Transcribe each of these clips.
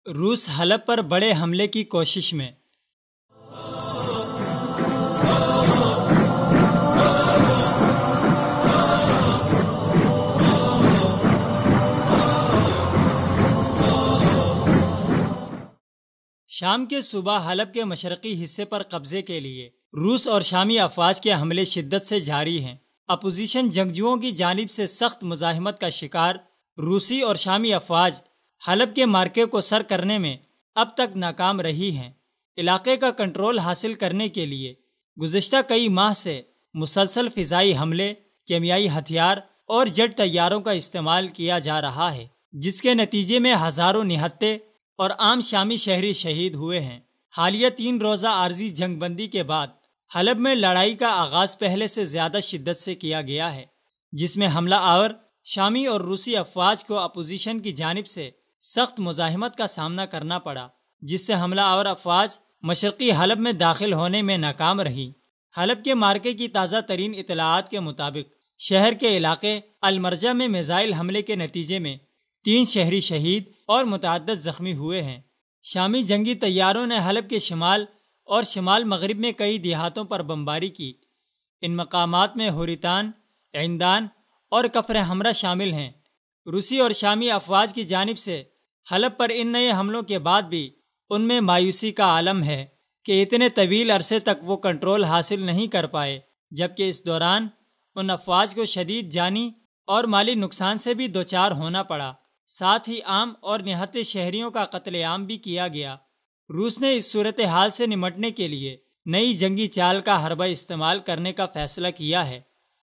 روس حلب پر بڑے حملے کی کوشش میں۔ شام کے صوبہ حلب کے مشرقی حصے پر قبضے کے لیے روس اور شامی افواج کے حملے شدت سے جاری ہیں۔ اپوزیشن جنگجوؤں کی جانب سے سخت مزاحمت کا شکار روسی اور شامی افواج حلب کے مارکے کو سر کرنے میں اب تک ناکام رہی ہیں۔ علاقے کا کنٹرول حاصل کرنے کے لیے گزشتہ کئی ماہ سے مسلسل فضائی حملے، کیمیائی ہتھیار اور جیٹ طیاروں کا استعمال کیا جا رہا ہے، جس کے نتیجے میں ہزاروں نہتے اور عام شامی شہری شہید ہوئے ہیں۔ حالیہ 3 روزہ عارضی جنگ بندی کے بعد حلب میں لڑائی کا آغاز پہلے سے زیادہ شدت سے کیا گیا ہے، جس میں حملہ آور شامی اور روسی افواج کو اپوزیشن کی جانب سے سخت مزاحمت کا سامنا کرنا پڑا، جس سے حملہ آور افواج مشرقی حلب میں داخل ہونے میں ناکام رہی۔ حلب کے مارکے کی تازہ ترین اطلاعات کے مطابق شہر کے علاقے المرجع میں میزائل حملے کے نتیجے میں 3 شہری شہید اور متعدد زخمی ہوئے ہیں۔ شامی جنگی طیاروں نے حلب کے شمال اور شمال مغرب میں کئی دیہاتوں پر بمباری کی۔ ان مقامات میں ہوریتان، عندان اور کفر حمرہ شامل ہیں۔ روسی اور شامی افواج کی جانب سے حلب پر ان نئے حملوں کے بعد بھی ان میں مایوسی کا عالم ہے کہ اتنے طویل عرصے تک وہ کنٹرول حاصل نہیں کر پائے، جبکہ اس دوران ان افواج کو شدید جانی اور مالی نقصان سے بھی دوچار ہونا پڑا، ساتھ ہی عام اور نہتے شہریوں کا قتل عام بھی کیا گیا۔ روس نے اس صورتحال سے نمٹنے کے لیے نئی جنگی چال کا حربہ استعمال کرنے کا فیصلہ کیا ہے،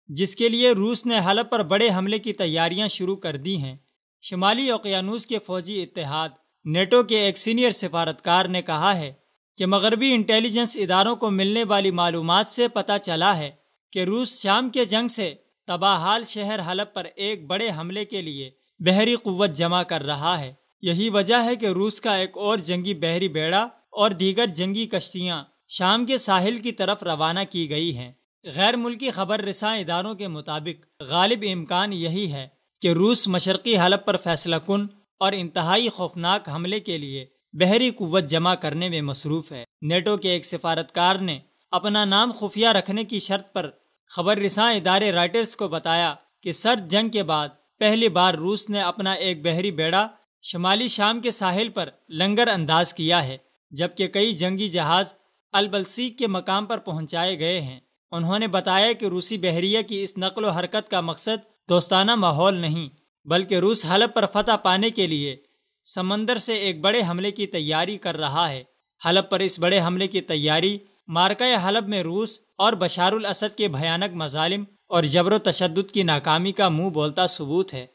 جس کے لیے روس نے حلب پر بڑے حملے کی تیاریاں شروع کر دی ہیں۔ شمالی اوقیانوس کے فوجی اتحاد نیٹو کے ایک سینئر سفارتکار نے کہا ہے کہ مغربی انٹیلیجنس اداروں کو ملنے والی معلومات سے پتہ چلا ہے کہ روس شام کے جنگ سے تباہ حال شہر حلب پر ایک بڑے حملے کے لیے بحری قوت جمع کر رہا ہے۔ یہی وجہ ہے کہ روس کا ایک اور جنگی بحری بیڑا اور دیگر جنگی کشتیاں شام کے ساحل کی طرف روانہ کی گئی ہیں۔ غیر ملکی خبر رساں اداروں کے مطابق غالب امکان یہی ہے کہ روس مشرقی حلب پر فیصلہ کن اور انتہائی خوفناک حملے کے لیے بحری قوت جمع کرنے میں مصروف ہے۔ نیٹو کے ایک سفارتکار نے اپنا نام خفیہ رکھنے کی شرط پر خبر رساں ادارے رائٹرز کو بتایا کہ سرد جنگ کے بعد پہلی بار روس نے اپنا ایک بحری بیڑا شمالی شام کے ساحل پر لنگر انداز کیا ہے، جبکہ کئی جنگی جہاز البلسیک کے مقام پر پہنچائے گئے ہیں۔ انہوں نے بتایا کہ روسی بحریہ کی اس نقل و حرکت کا مقصد دوستانہ ماحول نہیں، بلکہ روس حلب پر فتح پانے کے لیے سمندر سے ایک بڑے حملے کی تیاری کر رہا ہے۔ حلب پر اس بڑے حملے کی تیاری مارکہ حلب میں روس اور بشار الاسد کے بھیانک مظالم اور جبر و تشدد کی ناکامی کا منہ بولتا ثبوت ہے۔